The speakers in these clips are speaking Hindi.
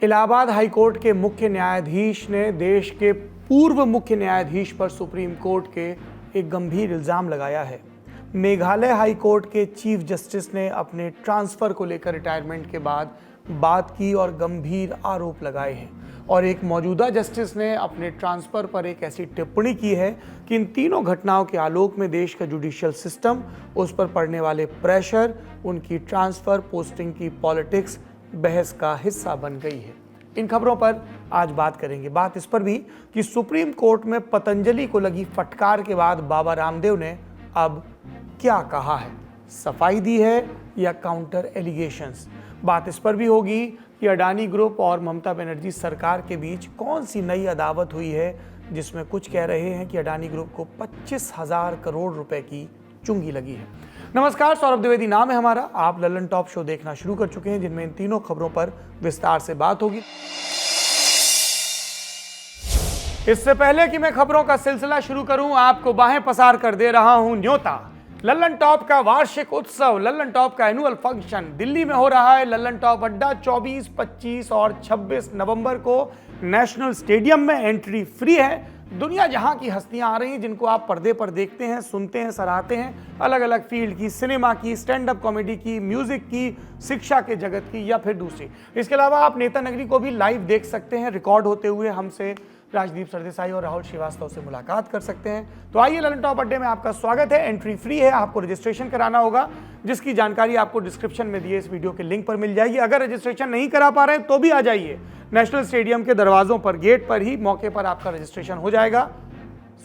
इलाहाबाद हाईकोर्ट के मुख्य न्यायाधीश ने देश के पूर्व मुख्य न्यायाधीश पर सुप्रीम कोर्ट के एक गंभीर इल्जाम लगाया है। मेघालय हाईकोर्ट के चीफ जस्टिस ने अपने ट्रांसफर को लेकर रिटायरमेंट के बाद बात की और गंभीर आरोप लगाए हैं। और एक मौजूदा जस्टिस ने अपने ट्रांसफर पर एक ऐसी टिप्पणी की है कि इन तीनों घटनाओं के आलोक में देश का जुडिशियल सिस्टम, उस पर पड़ने वाले प्रेशर, उनकी ट्रांसफर पोस्टिंग की पॉलिटिक्स बहस का हिस्सा बन गई है। इन खबरों पर आज बात करेंगे। बात इस पर भी कि सुप्रीम कोर्ट में पतंजलि को लगी फटकार के बाद बाबा रामदेव ने अब क्या कहा है, सफाई दी है या काउंटर एलिगेशंस। बात इस पर भी होगी कि अडानी ग्रुप और ममता बनर्जी सरकार के बीच कौन सी नई अदावत हुई है, जिसमें कुछ कह रहे हैं कि अडानी ग्रुप को 25,000 करोड़ रुपए की चुंगी लगी है। नमस्कार, सौरभ द्विवेदी नाम है हमारा। आप लल्लन टॉप शो देखना शुरू कर चुके हैं, जिनमें इन तीनों खबरों पर विस्तार से बात होगी। इससे पहले कि मैं खबरों का सिलसिला शुरू करूं, आपको बाहें पसार कर दे रहा हूं न्योता। लल्लन टॉप का वार्षिक उत्सव, लल्लन टॉप का एनुअल फंक्शन दिल्ली में हो रहा है। लल्लन टॉप अड्डा 24, 25 और 26 नवंबर को नेशनल स्टेडियम में एंट्री फ्री है। दुनिया जहां की हस्तियां आ रही हैं, जिनको आप पर्दे पर देखते हैं, सुनते हैं, सराहते हैं, अलग अलग फील्ड की, सिनेमा की, स्टैंड अप कॉमेडी की, म्यूजिक की, शिक्षा के जगत की या फिर दूसरी। इसके अलावा आप नेता नगरी को भी लाइव देख सकते हैं, रिकॉर्ड होते हुए। हमसे राजदीप सरदेसाई और राहुल श्रीवास्तव से मुलाकात कर सकते हैं। तो आइए, लल्लन टॉप अड्डे में आपका स्वागत है। एंट्री फ्री है, आपको रजिस्ट्रेशन कराना होगा, जिसकी जानकारी आपको डिस्क्रिप्शन में दिए इस वीडियो के लिंक पर मिल जाएगी। अगर रजिस्ट्रेशन नहीं करा पा रहे हैं तो भी आ जाइए, नेशनल स्टेडियम के दरवाजों पर, गेट पर ही मौके पर आपका रजिस्ट्रेशन हो जाएगा।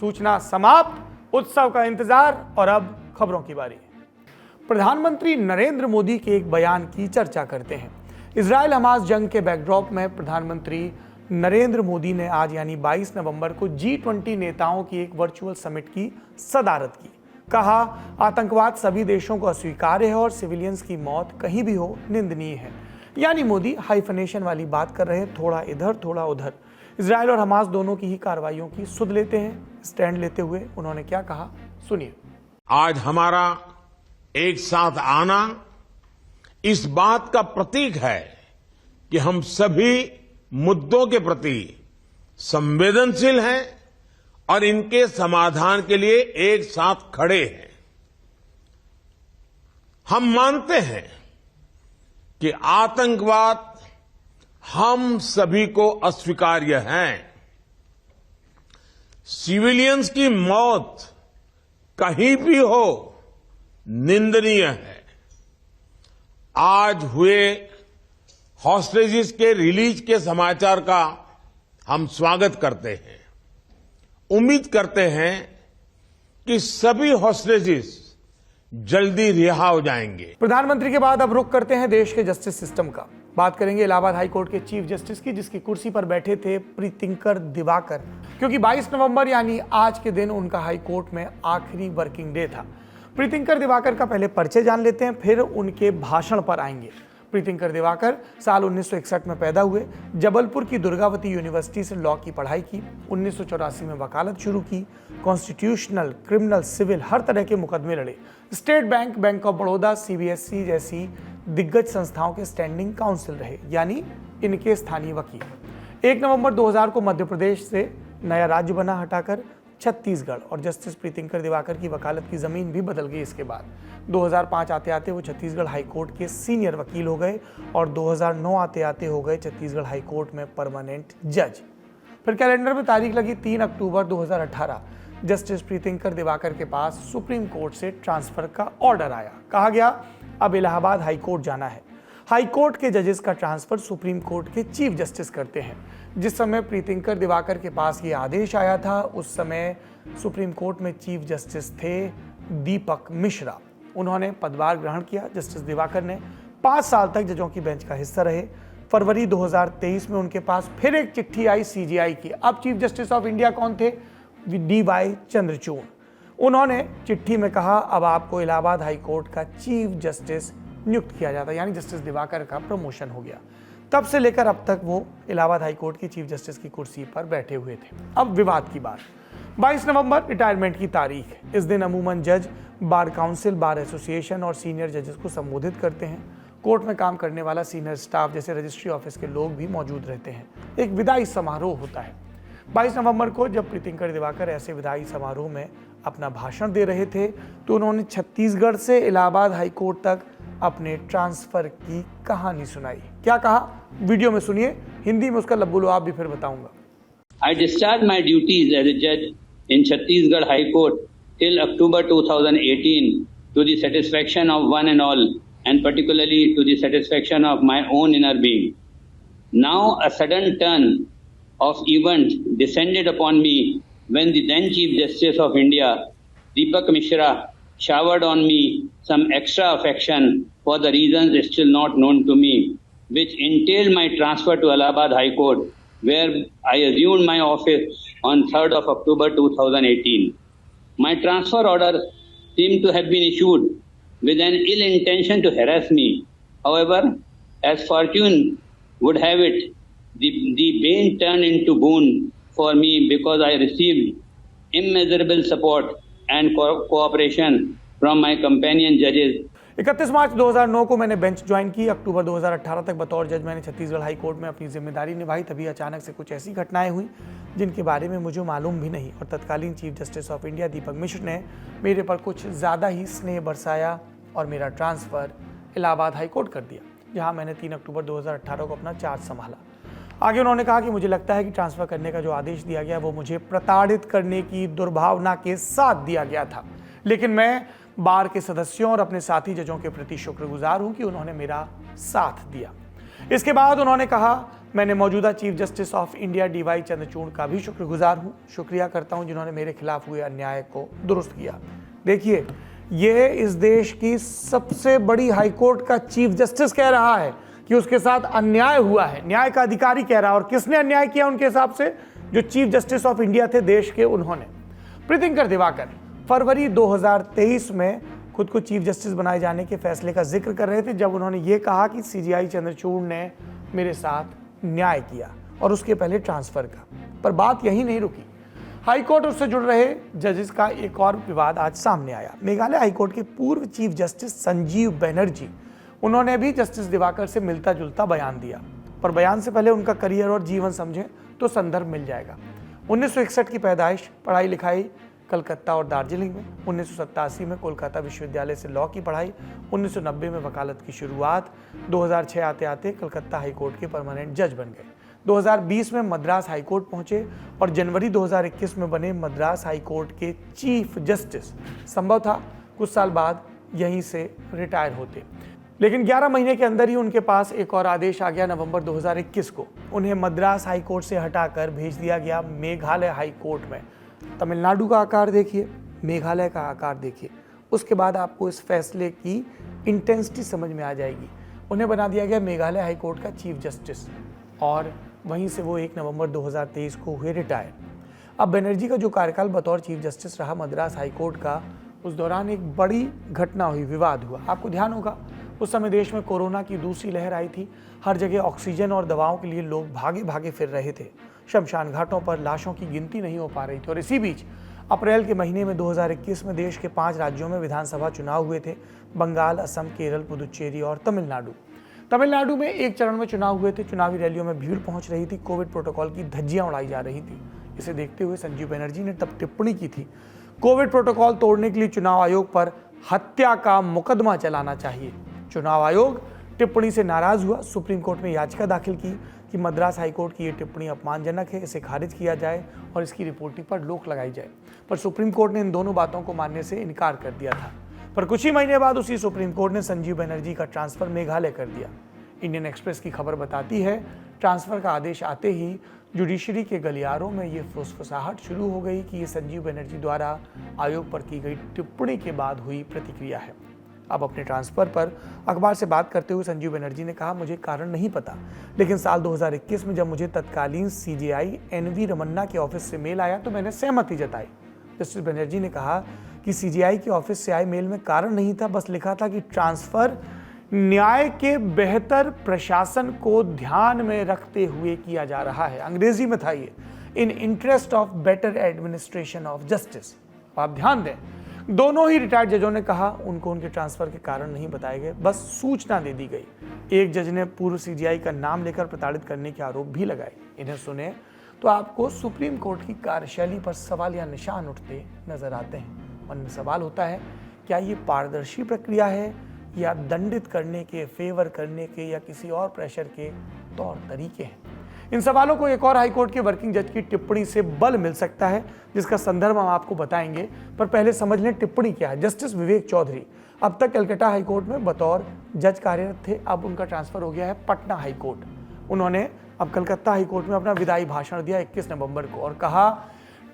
सूचना समाप्त, उत्सव का इंतजार। और अब खबरों की बारी। प्रधानमंत्री नरेंद्र मोदी के एक बयान की चर्चा करते हैं। इजराइल हमास जंग के बैकड्रॉप में प्रधानमंत्री नरेंद्र मोदी ने आज यानी 22 नवंबर को G20 नेताओं की एक वर्चुअल समिट की सदारत की। कहा, आतंकवाद सभी देशों को अस्वीकार्य है और सिविलियंस की मौत कहीं भी हो निंदनीय है। यानी मोदी हाइफनेशन वाली बात कर रहे हैं, थोड़ा इधर थोड़ा उधर। इजराइल और हमास दोनों की ही कार्रवाइयों की सुध लेते हैं। स्टैंड लेते हुए उन्होंने क्या कहा, सुनिए। आज हमारा एक साथ आना इस बात का प्रतीक है कि हम सभी मुद्दों के प्रति संवेदनशील हैं और इनके समाधान के लिए एक साथ खड़े हैं। हम मानते हैं कि आतंकवाद हम सभी को अस्वीकार्य है। सिविलियंस की मौत कहीं भी हो निंदनीय है। आज हुए हॉस्टेजेस के रिलीज के समाचार का हम स्वागत करते हैं। उम्मीद करते हैं कि सभी हॉस्टेजेस जल्दी रिहा हो जाएंगे। प्रधानमंत्री के बाद अब रुख करते हैं देश के जस्टिस सिस्टम का। बात करेंगे इलाहाबाद हाईकोर्ट के चीफ जस्टिस की, जिसकी कुर्सी पर बैठे थे प्रीतिंकर दिवाकर, क्योंकि 22 नवंबर यानी आज के दिन उनका हाईकोर्ट में आखिरी वर्किंग डे था। प्रीतिंकर दिवाकर का पहले परिचय जान लेते हैं, फिर उनके भाषण पर आएंगे। प्रीतिंकर दिवाकर साल 1961 में पैदा हुए। जबलपुर की दुर्गावती यूनिवर्सिटी से लॉ की पढ़ाई की। 1984 में वकालत शुरू की। कॉन्स्टिट्यूशनल, क्रिमिनल, सिविल हर तरह के मुकदमे लड़े। State bank, bank of Baroda, CBSE जैसी दिग्गज संस्थाओं के स्टैंडिंग काउंसिल रहे, यानी इनके स्थानीय वकील। 1 नवंबर 2000 को मध्य प्रदेश से नया राज्य बना, हटाकर छत्तीसगढ़, और जस्टिस प्रीतिंकर दिवाकर की वकालत की जमीन भी बदल गई। इसके बाद 2005 आते आते वो छत्तीसगढ़ हाईकोर्ट के सीनियर वकील हो गए और 2009 आते आते हो गए छत्तीसगढ़ हाईकोर्ट में परमानेंट जज। फिर कैलेंडर में तारीख लगी 3 अक्टूबर 2018। जस्टिस प्रीतिंकर दिवाकर के पास सुप्रीम कोर्ट से ट्रांसफर का ऑर्डर आया। कहा गया, अब इलाहाबाद हाईकोर्ट जाना है। हाईकोर्ट के जजेस का ट्रांसफर सुप्रीम कोर्ट के चीफ जस्टिस करते हैं। जिस समय प्रीतिंकर दिवाकर के पास ये आदेश आया था, उस समय सुप्रीम कोर्ट में चीफ जस्टिस थे दीपक मिश्रा। उन्होंने पदभार ग्रहण किया। जस्टिस दिवाकर ने 5 साल तक जजों की बेंच का हिस्सा रहे। फरवरी 2023 में उनके पास फिर एक चिट्ठी आई CJI की। अब चीफ जस्टिस ऑफ इंडिया कौन थे? DY चंद्रचूड़। उन्होंने चिट्ठी में कहा, अब आपको इलाहाबाद हाईकोर्ट का चीफ जस्टिस नियुक्त किया जाता है, यानी जस्टिस दिवाकर का प्रमोशन हो गया। तब से लेकर अब तक वो इलाहाबाद हाईकोर्ट की चीफ जस्टिस की कुर्सी पर बैठे हुए थे। अब विवाद की बात। 22 नवंबर रिटायरमेंट की तारीख है। इस दिन अमूमन जज बार काउंसिल, बार एसोसिएशन और सीनियर जजेस को संबोधित करते हैं। कोर्ट में काम करने वाला सीनियर स्टाफ जैसे रजिस्ट्री ऑफिस के लोग भी मौजूद रहते हैं। एक विदाई समारोह होता है। 22 नवंबर को जब प्रीतिंकर दिवाकर ऐसे विदाई समारोह में अपना भाषण दे रहे थे तो उन्होंने छत्तीसगढ़ से इलाहाबाद हाई कोर्ट तक अपने ट्रांसफर की कहानी सुनाई। क्या कहा, वीडियो में सुनिए। हिंदी में उसका लब्बू लुआब भी फिर बताऊंगा। I discharged my duties as a judge in Chhattisgarh High Court till October 2018 to the satisfaction of one and all, and particularly to the satisfaction of my own inner being. Now a sudden turn of events descended upon me when the then Chief Justice of India, Deepak Mishra, showered on me some extra affection for the reasons still not known to me, which entailed my transfer to Allahabad High Court, where I assumed my office on 3rd of October 2018. My transfer order seemed to have been issued with an ill intention to harass me. However, as fortune would have it, the bane turned into boon for me because I received immeasurable support and cooperation from my companion judges. 31 मार्च 2009 को मैंने बेंच ज्वाइन की। अक्टूबर 2018 तक बतौर जज मैंने छत्तीसगढ़ हाई कोर्ट में अपनी जिम्मेदारी निभाई। तभी अचानक से कुछ ऐसी घटनाएं हुई जिनके बारे में मुझे मालूम भी नहीं और तत्कालीन चीफ जस्टिस ऑफ इंडिया दीपक मिश्र ने मेरे पर कुछ ज़्यादा ही स्नेह बरसाया और मेरा ट्रांसफ़र इलाहाबाद हाई कोर्ट कर दिया, जहाँ मैंने 3 अक्टूबर 2018 को अपना चार्ज संभाला। आगे उन्होंने कहा कि मुझे लगता है कि ट्रांसफ़र करने का जो आदेश दिया गया वो मुझे प्रताड़ित करने की दुर्भावना के साथ दिया गया था, लेकिन मैं बार के सदस्यों और अपने साथी जजों के प्रति शुक्रगुजार हूं कि उन्होंने मेरा साथ दिया। इसके बाद उन्होंने कहा, मैंने मौजूदा chief justice of India DY Chandrachud का भी शुक्रगुजार हूं। शुक्रिया करता हूं जिन्होंने मेरे खिलाफ हुए अन्याय को दुरुस्त किया। देखिए, ये इस देश की सबसे बड़ी हाईकोर्ट का चीफ जस्टिस कह रहा है कि उसके साथ अन्याय हुआ है। न्याय का अधिकारी कह रहा है। और किसने अन्याय किया उनके हिसाब से? जो चीफ जस्टिस ऑफ इंडिया थे देश के, उन्होंने। प्रीतिंकर दिवाकर फरवरी 2023 में खुद को चीफ जस्टिस बनाए जाने के फैसले का जिक्र कर रहे थे जब उन्होंने ये कहा कि सीजीआई चंद्रचूड़ ने मेरे साथ न्याय किया, और उसके पहले ट्रांसफर का। पर बात यही नहीं रुकी। हाईकोर्ट उससे जुड़ रहे जजेस का एक और विवाद आज सामने आया। मेघालय हाईकोर्ट के पूर्व चीफ जस्टिस संजीव बनर्जी, उन्होंने भी जस्टिस दिवाकर से मिलता जुलता बयान दिया, पर बयान से पहले उनका करियर और जीवन समझें तो संदर्भ मिल जाएगा। 1961 की पैदाइश, पढ़ाई लिखाई कलकत्ता और दार्जिलिंग में। 1987 में कोलकाता विश्वविद्यालय से लॉ की पढ़ाई। 1990 में वकालत की शुरुआत। 2006 आते आते कलकत्ता हाईकोर्ट के परमानेंट जज बन गए। 2020 में मद्रास हाईकोर्ट पहुंचे और जनवरी 2021 में बने मद्रास हाईकोर्ट के चीफ जस्टिस। संभव था कुछ साल बाद यहीं से रिटायर होते, लेकिन 11 महीने के अंदर ही उनके पास एक और आदेश आ गया। नवंबर 2021 को उन्हें मद्रास हाईकोर्ट से हटाकर भेज दिया गया मेघालय हाईकोर्ट में। तमिलनाडु का आकार देखिए, मेघालय का आकार देखिए, उसके बाद आपको इस फैसले की इंटेंसिटी समझ में आ जाएगी। उन्हें बना दिया गया मेघालय हाईकोर्ट का चीफ जस्टिस और वहीं से वो 1 नवंबर 2023 को हुए रिटायर। अब बनर्जी का जो कार्यकाल बतौर चीफ जस्टिस रहा मद्रास हाईकोर्ट का, उस दौरान एक बड़ी घटना हुई, विवाद हुआ। आपको ध्यान होगा उस समय देश में कोरोना की दूसरी लहर आई थी। हर जगह ऑक्सीजन और दवाओं के लिए लोग भागे भागे फिर रहे थे। शमशान घाटों पर लाशों की गिनती नहीं हो पा रही थी। और इसी बीच अप्रैल के महीने में 2021 में देश के 5 राज्यों में विधानसभा चुनाव हुए थे। बंगाल, असम, केरल, पुदुचेरी और तमिलनाडु। तमिलनाडु में एक चरण में चुनाव हुए थे। चुनावी रैलियों में भीड़ पहुंच रही थी। कोविड प्रोटोकॉल की धज्जियां उड़ाई जा रही थी। इसे देखते हुए संजीव बनर्जी ने तब टिप्पणी की थी, कोविड प्रोटोकॉल तोड़ने के लिए चुनाव आयोग पर हत्या का मुकदमा चलाना चाहिए। चुनाव आयोग टिप्पणी से नाराज हुआ। सुप्रीम कोर्ट में याचिका दाखिल की कि मद्रास हाईकोर्ट की ये टिप्पणी अपमानजनक है, इसे खारिज किया जाए और इसकी रिपोर्टिंग पर रोक लगाई जाए। पर सुप्रीम कोर्ट ने इन दोनों बातों को मानने से इनकार कर दिया था। पर कुछ ही महीने बाद उसी सुप्रीम कोर्ट ने संजीव बनर्जी का ट्रांसफर मेघालय कर दिया। इंडियन एक्सप्रेस की खबर बताती है, ट्रांसफर का आदेश आते ही जुडिशरी के गलियारों में ये फुसफुसाहट शुरू हो गई कि ये संजीव बनर्जी द्वारा आयोग पर की गई टिप्पणी के बाद हुई प्रतिक्रिया है। अब अपने ट्रांसफर पर अखबार से बात करते हुए संजीव बनर्जी ने कहा, मुझे कारण नहीं पता, लेकिन साल 2021 में जब मुझे तत्कालीन सीजीआई एनवी रमन्ना के ऑफिस से मेल आया तो मैंने सहमति जताई। जस्टिस बनर्जी ने कहा कि सीजीआई के ऑफिस से आए मेल में कारण नहीं था, बस लिखा था कि ट्रांसफर न्याय के बेहतर प्रशासन को ध्यान में रखते हुए किया जा रहा है। अंग्रेजी में था ये, इन interest of better administration of justice. आप ध्यान दें, दोनों ही रिटायर्ड जजों ने कहा उनको उनके ट्रांसफर के कारण नहीं बताए गए, बस सूचना दे दी गई। एक जज ने पूर्व सीजीआई का नाम लेकर प्रताड़ित करने के आरोप भी लगाए। इन्हें सुने तो आपको सुप्रीम कोर्ट की कार्यशैली पर सवाल या निशान उठते नजर आते हैं। मन में सवाल होता है, क्या ये पारदर्शी प्रक्रिया है या दंडित करने के, फेवर करने के या किसी और प्रेशर के तौर तरीके हैं? इन सवालों को एक और हाईकोर्ट के वर्किंग जज की टिप्पणी से बल मिल सकता है, जिसका संदर्भ हम आपको बताएंगे, पर पहले समझ लें टिप्पणी क्या है। जस्टिस विवेक चौधरी अब तक कलकत्ता हाईकोर्ट में बतौर जज कार्यरत थे, अब उनका ट्रांसफर हो गया है पटना हाईकोर्ट। उन्होंने अब कलकत्ता हाईकोर्ट में अपना विदाई भाषण दिया 21 नवंबर को और कहा,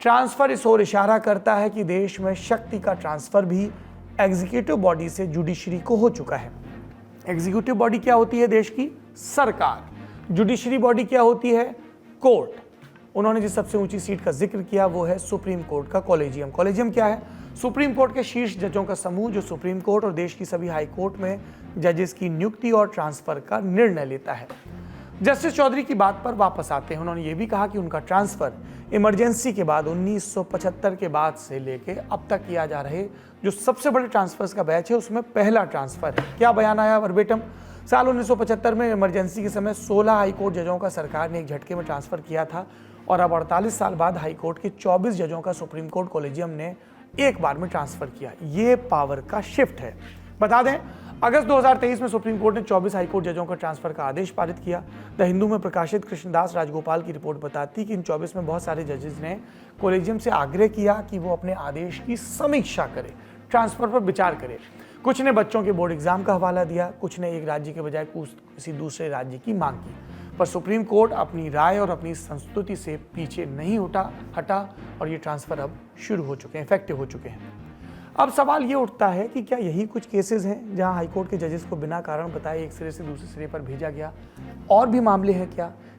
ट्रांसफर इस ओर इशारा करता है कि देश में शक्ति का ट्रांसफर भी एग्जीक्यूटिव बॉडी से जुडिशरी को हो चुका है। एग्जीक्यूटिव बॉडी क्या होती है? देश की सरकार। जुडिशरी बॉडी क्या होती है? कोर्ट। उन्होंने जिस सबसे ऊंची सीट का जिक्र किया वो है सुप्रीम कोर्ट का कॉलेजियम। कॉलेजियम क्या है? सुप्रीम कोर्ट के शीर्ष जजों का समूह जो सुप्रीम कोर्ट और देश की सभी हाई कोर्ट में जजेस की नियुक्ति और ट्रांसफर का निर्णय लेता है। जस्टिस चौधरी की बात पर वापस आते हैं। उन्होंने ये भी कहा कि उनका ट्रांसफर इमरजेंसी के बाद 1975 के बाद से लेके अब तक किया जा रहे जो सबसे बड़े ट्रांसफर्स का बैच है उसमें पहला ट्रांसफर है। क्या बयान आया वर्बेटम? साल 1975 में इमरजेंसी के समय 16 हाईकोर्ट जजों का सरकार ने एक झटके में ट्रांसफर किया था और अब 48 साल बाद हाईकोर्ट के 24 जजों का सुप्रीम कोर्ट कॉलेजियम ने एक बार में ट्रांसफर किया। ये पावर का शिफ्ट है। बता दें, अगस्त 2023 में सुप्रीम कोर्ट ने 24 हाईकोर्ट जजों का ट्रांसफर का आदेश पारित किया। द हिंदू में प्रकाशित कृष्णदास राजगोपाल की रिपोर्ट बताती कि इन 24 में बहुत सारे जजेस ने कॉलेजियम से आग्रह किया कि वो अपने आदेश की समीक्षा करे, ट्रांसफर पर विचार करे। कुछ ने बच्चों के बोर्ड एग्जाम का हवाला दिया, कुछ ने एक राज्य के बजाय किसी दूसरे राज्य की मांग की, पर सुप्रीम कोर्ट अपनी राय और अपनी संस्तुति से पीछे नहीं हटा और ये ट्रांसफर अब शुरू हो चुके हैं, इफेक्टिव हो चुके हैं। अब सवाल ये उठता है कि क्या यही कुछ केसेस हैं जहां हाईकोर्ट के जजेस को बिना कारण बताए एक सिरे से दूसरे सिरे पर भेजा गया? और भी मामले हैं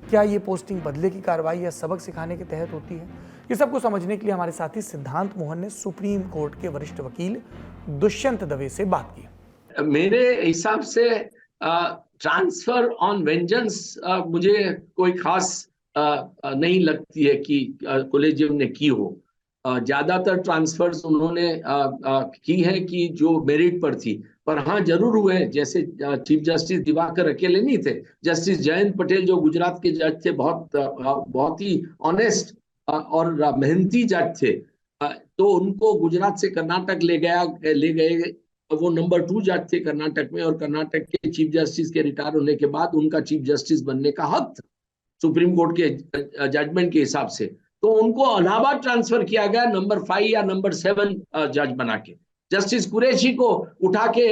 क्या ये पोस्टिंग बदले की कार्रवाई या सबक सिखाने के तहत होती है? ये सब कुछ समझने के लिए हमारे साथी सिद्धांत मोहन ने सुप्रीम कोर्ट के वरिष्ठ वकील दुष्यंत दवे से बात की। मेरे हिसाब से ट्रांसफर ऑन वेंजेंस मुझे कोई खास नहीं लगती है कि कॉलेजियम ने की हो। ज्यादातर ट्रांसफर्स उन्होंने की है कि जो मेरिट पर थी, पर हाँ जरूर हुए। जैसे चीफ जस्टिस दिवाकर अकेले नहीं थे, जस्टिस जयंत पटेल जो गुजरात के जज थे, बहुत ही ऑनेस्ट और मेहनती जज थे, तो उनको गुजरात से कर्नाटक ले गए। वो नंबर 2 जज थे कर्नाटक में, और कर्नाटक के चीफ जस्टिस के रिटायर होने के बाद उनका चीफ जस्टिस बनने का हक था सुप्रीम कोर्ट के जजमेंट के हिसाब से। तो उनको इलाहाबाद ट्रांसफर किया गया नंबर 5 या नंबर 7 जज बना के। जस्टिस कुरैशी को उठा के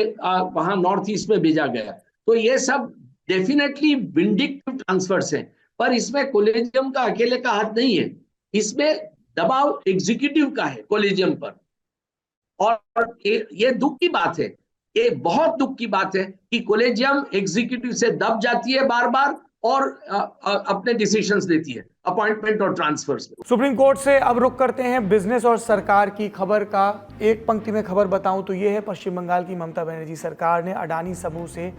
वहां नॉर्थ ईस्ट में भेजा गया। तो ये सब डेफिनेटली विंडिक्टिव ट्रांसफर्स हैं, पर इसमें कॉलेजियम का अकेले का हाथ नहीं है। इसमें दबाव एग्जीक्यूटिव का है कॉलेजियम पर, और ये दुख की बात है, ये बहुत दुख की बात है कि कॉलेजियम एग्जीक्यूटिव से दब जाती है बार बार और अपने डिसीजंस लेती है अपॉइंटमेंट और ट्रांसफर्स में। सुप्रीम कोर्ट से अब रुक करते हैं बिजनेस और सरकार की खबर का। एक पंक्ति में खबर बताऊं तो ये है, पश्चिम बंगाल की ममता बनर्जी सरकार ने अडानी समूह से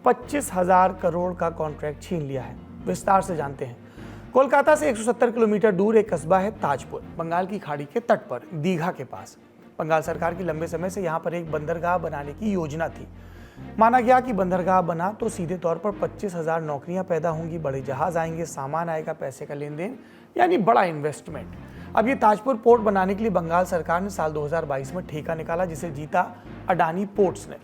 25,000 करोड़ का कॉन्ट्रैक्ट छीन लिया है। विस्तार से जानते हैं। कोलकाता से 170 किलोमीटर दूर एक कस्बा है ताजपुर, बंगाल की खाड़ी के तट पर, दीघा के पास। बंगाल सरकार की लंबे समय से यहाँ पर एक बंदरगाह बनाने की योजना थी। माना गया कि बंदरगाह बना तो सीधे तौर पर 25,000 नौकरियां पैदा होंगी, बड़े जहाज आएंगे, सामान आएगा, पैसे का लेन देन, यानी बड़ा इन्वेस्टमेंट। अब ये ताजपुर पोर्ट बनाने के लिए बंगाल सरकार ने साल 2022 में ठेका निकाला, जिसे जीता अडानी पोर्ट्स ने।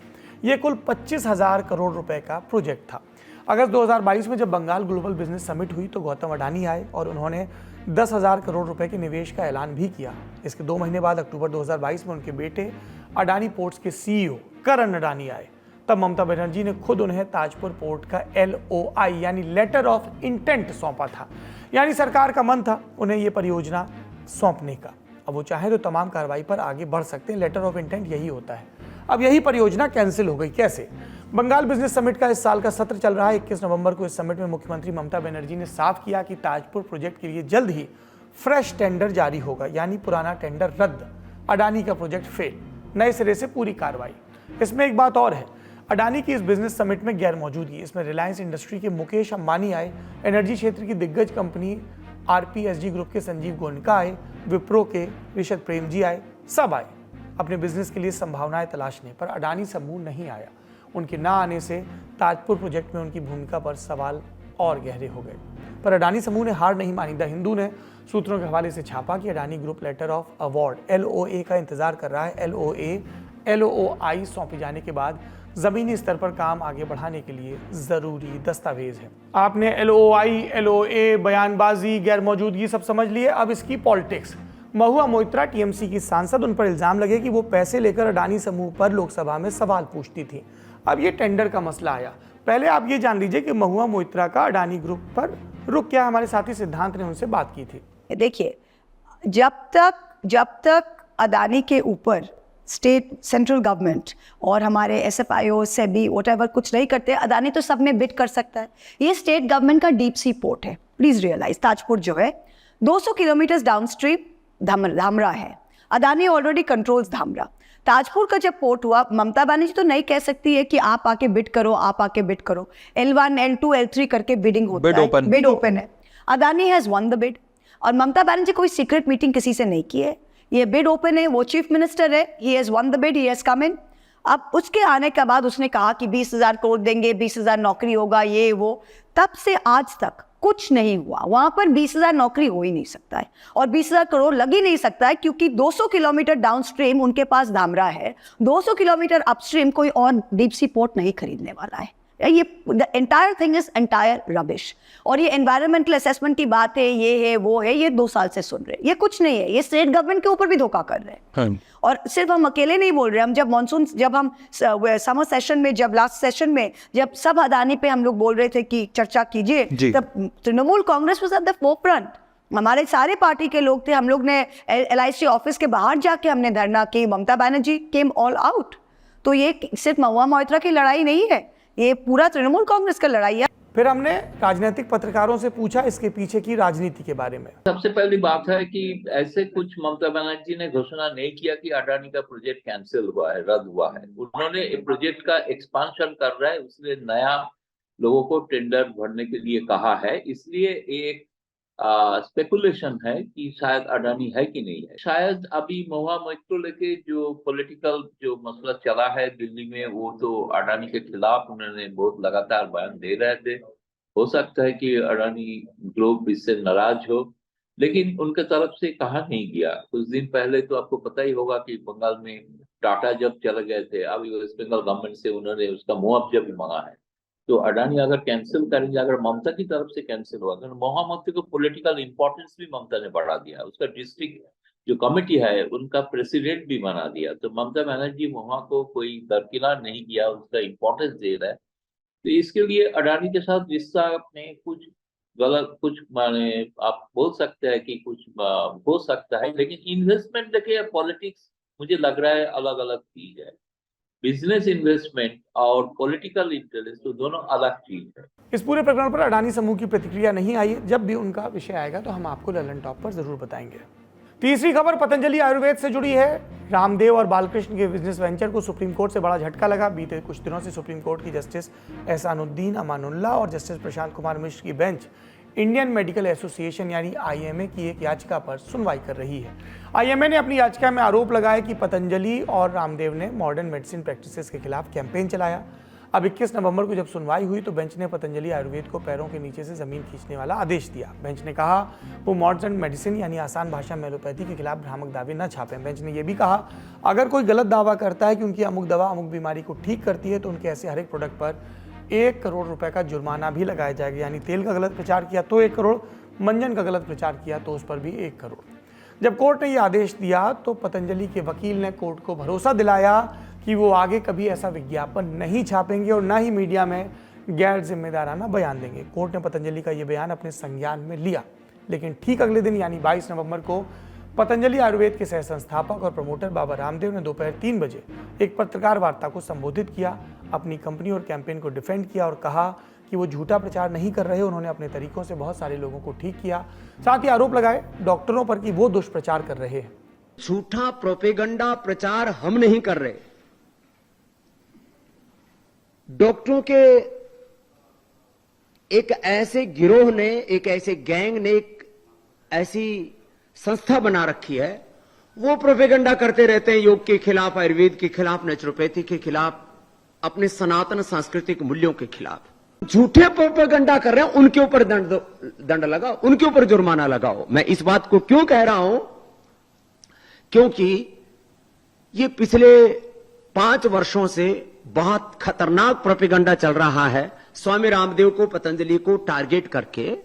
यह कुल 25,000 करोड़ रुपए का प्रोजेक्ट था। अगस्त 2022 में जब बंगाल ग्लोबल बिजनेस समिट हुई तो गौतम अडानी आए और उन्होंने 10,000 करोड़ रुपए के निवेश का ऐलान भी किया। इसके 2 महीने बाद अक्टूबर 2022 में उनके बेटे अडानी पोर्ट्स के सीईओ करण अडानी आए। तब ममता बनर्जी ने खुद उन्हें ताजपुर पोर्ट का LOI यानी लेटर ऑफ इंटेंट सौंपा था। यानी सरकार का मन था उन्हें यह परियोजना सौंपने का। अब वो चाहे तो तमाम कार्रवाई पर आगे बढ़ सकते हैं। लेटर ऑफ इंटेंट यही होता है। अब यही परियोजना कैंसिल हो गई। कैसे? बंगाल बिजनेस समिट का इस साल का सत्र चल रहा है। 21 नवंबर को इस समिट में मुख्यमंत्री ममता बनर्जी ने साफ किया कि ताजपुर प्रोजेक्ट के लिए जल्द ही फ्रेश टेंडर जारी होगा, यानी पुराना टेंडर रद्द, अडानी का प्रोजेक्ट फेल, नए सिरे से पूरी कार्रवाई। इसमें एक बात और है, अडानी की इस बिजनेस समिट में गैर मौजूदगी। इसमें रिलायंस इंडस्ट्री के मुकेश अंबानी आए, एनर्जी क्षेत्र की दिग्गज कंपनी RPSG ग्रुप के संजीव गोयनका आए, विप्रो के ऋषभ प्रेम जी आए, सब आए। अपने बिजनेस के लिए संभावनाएं तलाशने, पर अडानी समूह नहीं आया। उनके ना आने से ताजपुर प्रोजेक्ट में उनकी भूमिका पर सवाल और गहरे हो गए। पर अडानी समूह ने हार नहीं मानी। द हिंदू ने सूत्रों के हवाले से छापा कि Adani group letter of award LOA का इंतजार कर रहा है। LOI सौंपे जाने के बाद जमीनी स्तर पर काम आगे बढ़ाने के लिए जरूरी दस्तावेज है। आपने LOA बयानबाजी, गैर मौजूदगी सब समझ लिए। अब इसकी पॉलिटिक्स। महुआ मोइत्रा TMC की सांसद, उन पर इल्जाम लगे कि वो पैसे लेकर अडानी समूह पर लोकसभा में सवाल पूछती थी। अब ये टेंडर का मसला आया। पहले आप ये जान लीजिए कि महुआ मोइत्रा का अडानी ग्रुप पर रुख क्या। हमारे साथी सिद्धांत ने उनसे बात की थी। देखिए, जब तक अडानी के ऊपर स्टेट सेंट्रल गवर्नमेंट और हमारे SFIO SEBI व्हाटएवर कुछ नहीं करते, अडानी तो सब में बिड कर सकता है। ये स्टेट गवर्नमेंट का डीप सी पोर्ट है। प्लीज रियलाइज, ताजपुर जो है 200 किलोमीटर डाउनस्ट्रीम धामरा है। Adani already controls Dhamra. ताजपुर का जब पोर्ट हुआ, ममता बनर्जी तो नहीं कह सकती है कि आप आके बिड करो, आप आके बिड करो। L1, L2, L3 करके बिडिंग होता है, बिड ओपन है। Adani has won the bid और ममता बनर्जी कोई सीक्रेट मीटिंग किसी से नहीं की है। ये बिड ओपन है, वो चीफ मिनिस्टर है, he has won the bid, he has come in. अब उसके आने के बाद उसने कहा कि 20,000 करोड़ देंगे, 20,000 नौकरी होगा, ये वो। तब से आज तक कुछ नहीं हुआ। वहां पर 20,000 नौकरी हो ही नहीं सकता है और 20,000 करोड़ लग ही नहीं सकता है, क्योंकि 200 किलोमीटर डाउनस्ट्रीम उनके पास धामरा है, 200 किलोमीटर अपस्ट्रीम कोई और डीप सी पोर्ट नहीं खरीदने वाला है। ये the entire thing is entire rubbish. और ये एनवायरमेंटल असेसमेंट की बात है, ये है वो है, ये 2 साल से सुन रहे हैं। ये कुछ नहीं है, ये स्टेट गवर्नमेंट के ऊपर भी धोखा कर रहे हैं। और सिर्फ हम अकेले नहीं बोल रहे। हम जब मानसून, जब हम समर सेशन में, जब लास्ट सेशन में, जब सब अडानी पे हम लोग बोल रहे थे कि चर्चा कीजिए, तब Trinamool Congress was at the forefront. हमारे सारे पार्टी के लोग थे। हम लोग ने LIC ऑफिस के बाहर जाके हमने धरना की। Mamata Banerjee came all out. तो ये सिर्फ महुआ मोइत्रा की लड़ाई नहीं है, ये पूरा तृणमूल कांग्रेस का लड़ाई है। फिर हमने राजनीतिक पत्रकारों से पूछा इसके पीछे की राजनीति के बारे में। सबसे पहली बात है कि ऐसे कुछ ममता बनर्जी ने घोषणा नहीं किया कि अडानी का प्रोजेक्ट कैंसिल हुआ है, रद्द हुआ है। उन्होंने प्रोजेक्ट का एक्सपांशन कर रहा है, उसने नया लोगों को टेंडर भरने के लिए कहा है। इसलिए एक स्पेकुलेशन है कि शायद अडानी है कि नहीं है। शायद अभी महुआ मोइत्रा लेके जो पॉलिटिकल जो मसला चला है दिल्ली में, वो तो अडानी के खिलाफ उन्होंने बहुत लगातार बयान दे रहे थे। हो सकता है कि अडानी ग्रुप इससे नाराज हो, लेकिन उनके तरफ से कहा नहीं गया। कुछ दिन पहले तो आपको पता ही होगा कि बंगाल में टाटा जब चले गए थे, अभी वेस्ट बंगाल गवर्नमेंट से उन्होंने उसका मुआवजा भी मांगा है। तो अडानी अगर कैंसिल करेंगे, अगर ममता की तरफ से कैंसिल हुआ, तो महुआ मोइत्रा को पॉलिटिकल इंपॉर्टेंस भी ममता ने बढ़ा दिया। उसका डिस्ट्रिक्ट जो कमेटी है उनका प्रेसिडेंट भी बना दिया। तो ममता बनर्जी महुआ को कोई दरकिनार नहीं किया, उसका इंपॉर्टेंस दे रहा है। तो इसके लिए अडानी के साथ रिश्ता में कुछ गलत, कुछ माने आप बोल सकते हैं कि कुछ हो सकता है, लेकिन इन्वेस्टमेंट देखिए, पॉलिटिक्स मुझे लग रहा है अलग अलग चीज है। बिजनेस इन्वेस्टमेंट और पॉलिटिकल इंटरेस्ट तो दोनों अलग चीज है। इस पूरे प्रकरण पर अडानी समूह की प्रतिक्रिया नहीं आई। जब भी उनका विषय आएगा तो हम आपको ललन टॉप पर जरूर बताएंगे। तीसरी खबर पतंजलि आयुर्वेद से जुड़ी है। रामदेव और बालकृष्ण के बिजनेस वेंचर को सुप्रीम कोर्ट से बड़ा झटका लगा। बीते कुछ दिनों से सुप्रीम कोर्ट की जस्टिस एहसानुद्दीन अमानुल्लाह और जस्टिस प्रशांत कुमार मिश्र की बेंच इंडियन मेडिकल एसोसिएशन यानी IMA की एक याचिका पर सुनवाई कर रही है। IMA ने अपनी याचिका में आरोप लगाया कि पतंजलि और रामदेव ने मॉडर्न मेडिसिन प्रैक्टिसेस के खिलाफ कैंपेन चलाया। अब 21 नवंबर को जब सुनवाई हुई तो बेंच ने पतंजलि आयुर्वेद को पैरों के नीचे से जमीन खींचने वाला आदेश दिया। बेंच ने कहा वो मॉडर्न मेडिसिन यानी आसान भाषा में एलोपैथी के खिलाफ भ्रामक दावे न छापें। बेंच ने यह भी कहा अगर कोई गलत दावा करता है कि उनकी अमुक दवा अमुक बीमारी को ठीक करती है तो उनके ऐसे हर एक प्रोडक्ट पर 1 करोड़ रुपए का जुर्माना भी लगाया जाएगा। यानी तेल का गलत प्रचार किया तो 1 करोड़, मंजन का गलत प्रचार किया तो उस पर भी 1 करोड़। जब कोर्ट ने यह आदेश दिया तो पतंजलि के वकील ने कोर्ट को भरोसा दिलाया कि वो आगे कभी ऐसा विज्ञापन नहीं छापेंगे और न ही मीडिया में गैर जिम्मेदाराना बयान देंगे। कोर्ट ने पतंजलि का ये बयान अपने संज्ञान में लिया, लेकिन ठीक अगले दिन यानी 22 नवंबर को पतंजलि आयुर्वेद के सह संस्थापक और प्रमोटर बाबा रामदेव ने दोपहर 3 बजे एक पत्रकार वार्ता को संबोधित किया, अपनी कंपनी और कैंपेन को डिफेंड किया और कहा कि वो झूठा प्रचार नहीं कर रहे। उन्होंने अपने तरीकों से बहुत सारे लोगों को ठीक किया। साथ ही आरोप लगाए डॉक्टरों पर कि वो दुष्प्रचार कर रहे हैं। झूठा प्रोपेगेंडा प्रचार हम नहीं कर रहे। डॉक्टरों के एक ऐसे गिरोह ने, एक ऐसे गैंग ने, एक ऐसी संस्था बना रखी है वो प्रोपेगेंडा करते रहते हैं योग के खिलाफ, आयुर्वेद के खिलाफ, नेचुरोपैथी के खिलाफ, अपने सनातन सांस्कृतिक मूल्यों के खिलाफ झूठे प्रोपेगेंडा कर रहे हैं। उनके ऊपर दंड लगाओ, उनके ऊपर जुर्माना लगाओ। मैं इस बात को क्यों कह रहा हूं, क्योंकि ये पिछले 5 वर्षों से बहुत खतरनाक प्रोपेगेंडा चल रहा है। स्वामी रामदेव को, पतंजलि को टारगेट करके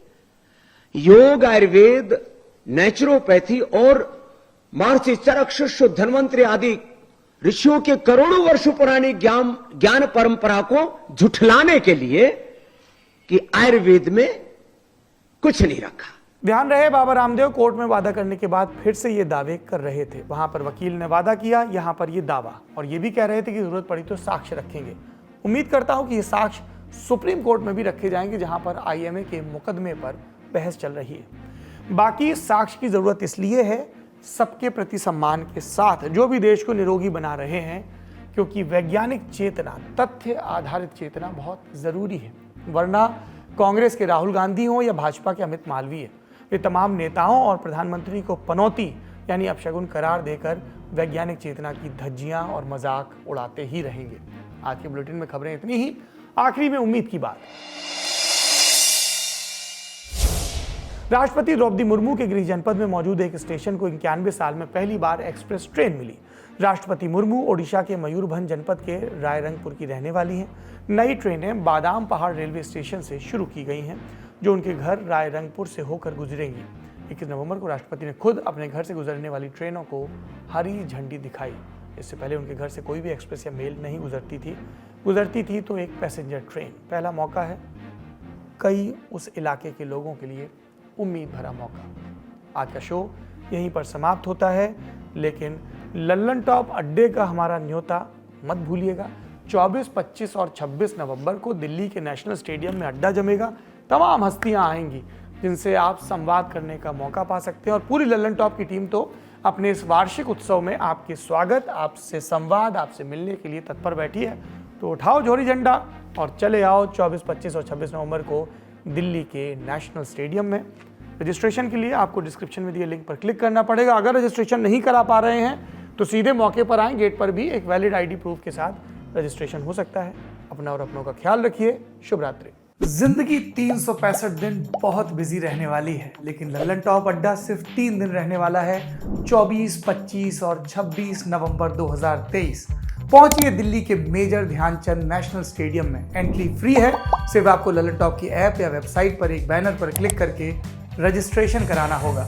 योग, आयुर्वेद, नेचुरोपैथी और महर्षि चरक, शिष्य, धन्वंतरि आदि ऋषियों के करोड़ों वर्ष पुरानी ज्ञान परंपरा को झुठलाने के लिए कि आयुर्वेद में कुछ नहीं रखा। ध्यान रहे, बाबा रामदेव कोर्ट में वादा करने के बाद फिर से ये दावे कर रहे थे। वहां पर वकील ने वादा किया, यहां पर ये दावा, और ये भी कह रहे थे कि जरूरत पड़ी तो साक्ष्य रखेंगे। उम्मीद करता हूं कि ये साक्ष्य सुप्रीम कोर्ट में भी रखे जाएंगे, जहां पर IMA के मुकदमे पर बहस चल रही है। बाकी साक्ष्य की जरूरत इसलिए है सबके प्रति सम्मान के साथ, जो भी देश को निरोगी बना रहे हैं, क्योंकि वैज्ञानिक चेतना, तथ्य आधारित चेतना बहुत जरूरी है। वरना कांग्रेस के राहुल गांधी हो या भाजपा के अमित मालवीय, वे तमाम नेताओं और प्रधानमंत्री को पनौती यानी अपशगुन करार देकर वैज्ञानिक चेतना की धज्जियां और मजाक उड़ाते ही रहेंगे। आज के बुलेटिन में खबरें इतनी ही। आखिरी में उम्मीद की बात। राष्ट्रपति द्रौपदी मुर्मू के गृह जनपद में मौजूद एक स्टेशन को 91 साल में पहली बार एक्सप्रेस ट्रेन मिली। राष्ट्रपति मुर्मू ओडिशा के मयूरभंज जनपद के रायरंगपुर की रहने वाली हैं। नई ट्रेनें बादाम पहाड़ रेलवे स्टेशन से शुरू की गई हैं, जो उनके घर रायरंगपुर से होकर गुजरेंगी। 21 नवंबर को राष्ट्रपति ने खुद अपने घर से गुजरने वाली ट्रेनों को हरी झंडी दिखाई। इससे पहले उनके घर से कोई भी एक्सप्रेस या मेल नहीं गुजरती थी तो एक पैसेंजर ट्रेन। पहला मौका है कई उस इलाके के लोगों के लिए उम्मीद भरा मौका। आज का शो यहीं पर समाप्त होता है, लेकिन लल्लन टॉप अड्डे का हमारा न्योता मत भूलिएगा। 24, 25 और 26 नवंबर को दिल्ली के नेशनल स्टेडियम में अड्डा जमेगा। तमाम हस्तियां आएंगी जिनसे आप संवाद करने का मौका पा सकते हैं, और पूरी लल्लन टॉप की टीम तो अपने इस वार्षिक उत्सव में आपके स्वागत, आपसे संवाद, आपसे मिलने के लिए तत्पर बैठी है। तो उठाओ झोरी झंडा और चले आओ 24, 25 और 26 नवंबर को दिल्ली के नेशनल स्टेडियम में। रजिस्ट्रेशन के लिए आपको डिस्क्रिप्शन में दिए लिंक पर क्लिक करना पड़ेगा। अगर रजिस्ट्रेशन नहीं करा पा रहे हैं तो सीधे मौके पर आएं, गेट पर भी एक वैलिड ID प्रूफ के साथ रजिस्ट्रेशन हो सकता है। अपना और अपनों का ख्याल रखिए। शुभ रात्रि। जिंदगी 365 दिन बहुत बिजी रहने वाली है, लेकिन लल्लन टॉप अड्डा सिर्फ 3 दिन रहने वाला है। 24, 25 और 26 नवंबर 2023 पहुंचिए दिल्ली के मेजर ध्यानचंद नेशनल स्टेडियम में। एंट्री फ्री है। सिर्फ आपको लल्लन टॉप की ऐप या वेबसाइट पर एक बैनर पर क्लिक करके रजिस्ट्रेशन कराना होगा।